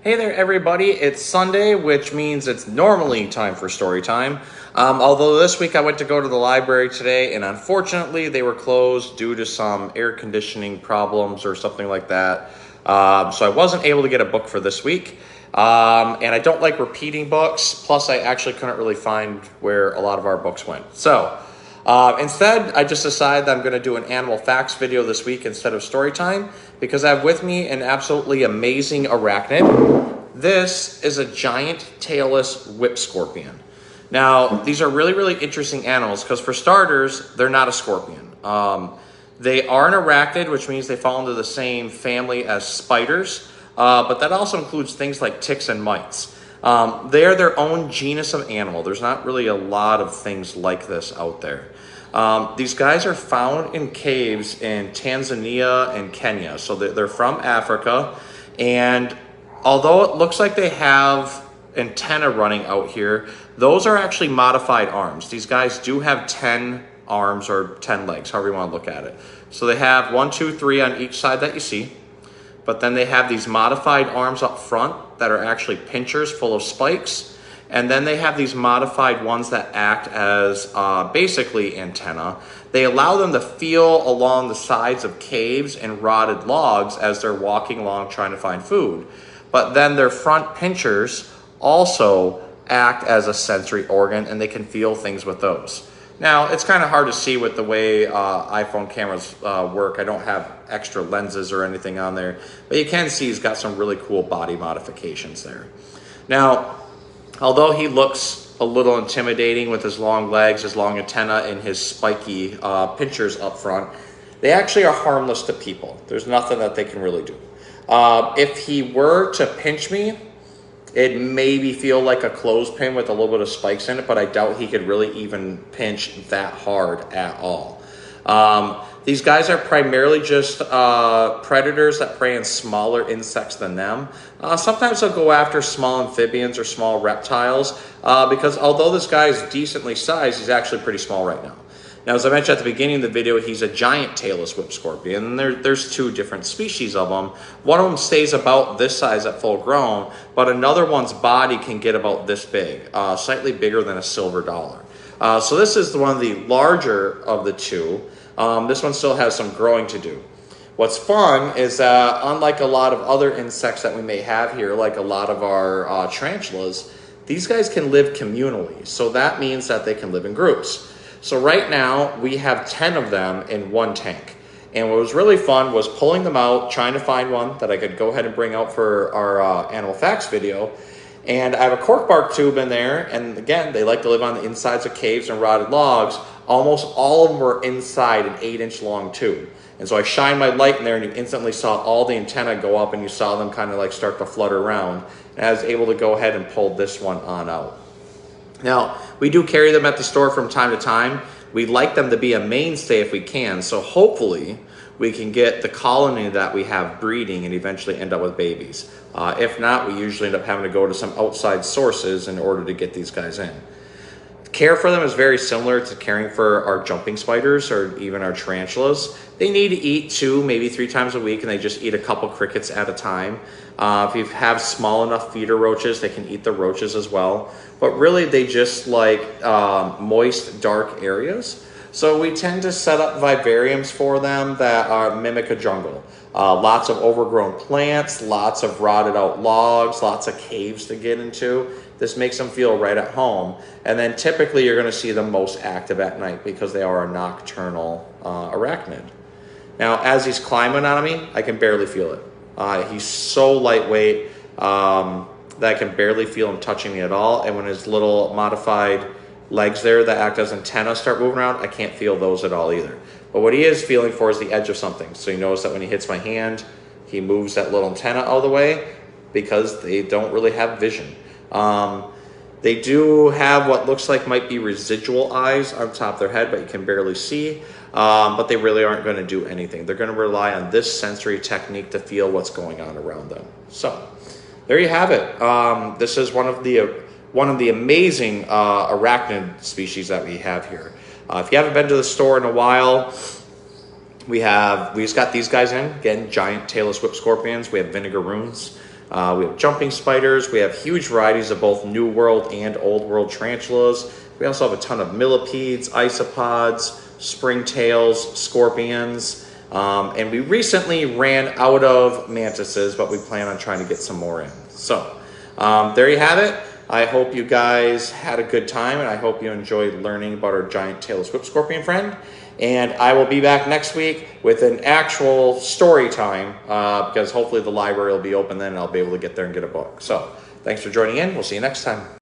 Hey there everybody, it's Sunday, which means it's normally time for story time. Although this week I went to go to the library today and unfortunately they were closed due to some air conditioning problems or something like that. So I wasn't able to get a book for this week. And I don't like repeating books, plus I actually couldn't really find where a lot of our books went. So instead, I just decided that I'm going to do an animal facts video this week instead of story time because I have with me an absolutely amazing arachnid. This is a giant tailless whip scorpion. Now, these are really, really interesting animals because for starters, they're not a scorpion. They are an arachnid, which means they fall into the same family as spiders, but that also includes things like ticks and mites. They are their own genus of animal. There's not really a lot of things like this out there. These guys are found in caves in Tanzania and Kenya. So they're from Africa. And although it looks like they have antenna running out here, those are actually modified arms. These guys do have 10 arms or 10 legs, however you want to look at it. So they have 1, 2, 3 on each side that you see. But then they have these modified arms up front that are actually pinchers full of spikes. And then they have these modified ones that act as basically antenna. They allow them to feel along the sides of caves and rotted logs as they're walking along trying to find food. But then their front pinchers also act as a sensory organ and they can feel things with those. Now, it's kind of hard to see with the way iPhone cameras work. I don't have extra lenses or anything on there, but you can see he's got some really cool body modifications there. Now, although he looks a little intimidating with his long legs, his long antenna, and his spiky pinchers up front, they actually are harmless to people. There's nothing that they can really do. If he were to pinch me, it maybe feel like a clothespin with a little bit of spikes in it, but I doubt he could really even pinch that hard at all. These guys are primarily just predators that prey on smaller insects than them. Sometimes they'll go after small amphibians or small reptiles because although this guy is decently sized, he's actually pretty small right now. Now, as I mentioned at the beginning of the video, he's a giant tailless whip scorpion, and there's 2 different species of them. One of them stays about this size at full grown, but another one's body can get about this big, slightly bigger than a silver dollar. So this is one of the larger of the 2. This one still has some growing to do. What's fun is that unlike a lot of other insects that we may have here, like a lot of our tarantulas, these guys can live communally. So that means that they can live in groups. So right now we have 10 of them in one tank. And what was really fun was pulling them out, trying to find one that I could go ahead and bring out for our animal facts video. And I have a cork bark tube in there. And again, they like to live on the insides of caves and rotted logs. Almost all of them were inside an 8-inch long tube. And so I shined my light in there and you instantly saw all the antennae go up and you saw them kind of like start to flutter around. And I was able to go ahead and pull this one on out. Now, we do carry them at the store from time to time. We'd like them to be a mainstay if we can. So hopefully we can get the colony that we have breeding and eventually end up with babies. If not, we usually end up having to go to some outside sources in order to get these guys in. Care for them is very similar to caring for our jumping spiders or even our tarantulas. They need to eat 2, maybe 3 times a week, and they just eat a couple crickets at a time. If you have small enough feeder roaches, they can eat the roaches as well. But really, they just like moist, dark areas. So we tend to set up vivariums for them that mimic a jungle. Lots of overgrown plants, lots of rotted out logs, lots of caves to get into. This makes them feel right at home. And then typically you're going to see them most active at night because they are a nocturnal arachnid. Now, as he's climbing on me, I can barely feel it. He's so lightweight that I can barely feel him touching me at all. And when his little modified legs there that act as antennas start moving around, I can't feel those at all either. But what he is feeling for is the edge of something. So you notice that when he hits my hand, he moves that little antenna out of the way because they don't really have vision. They do have what looks like might be residual eyes on top of their head, but you can barely see. But they really aren't going to do anything. They're going to rely on this sensory technique to feel what's going on around them. So there you have it. This is one of the amazing arachnid species that we have here. If you haven't been to the store in a while, we just got these guys in. Again, giant tailless whip scorpions. We have vinegar runes. We have jumping spiders. We have huge varieties of both New World and Old World tarantulas. We also have a ton of millipedes, isopods, springtails, scorpions, and we recently ran out of mantises, but we plan on trying to get some more in. So there you have it. I hope you guys had a good time, and I hope you enjoyed learning about our giant tailless whip scorpion friend. And I will be back next week with an actual story time because hopefully the library will be open then and I'll be able to get there and get a book. So thanks for joining in. We'll see you next time.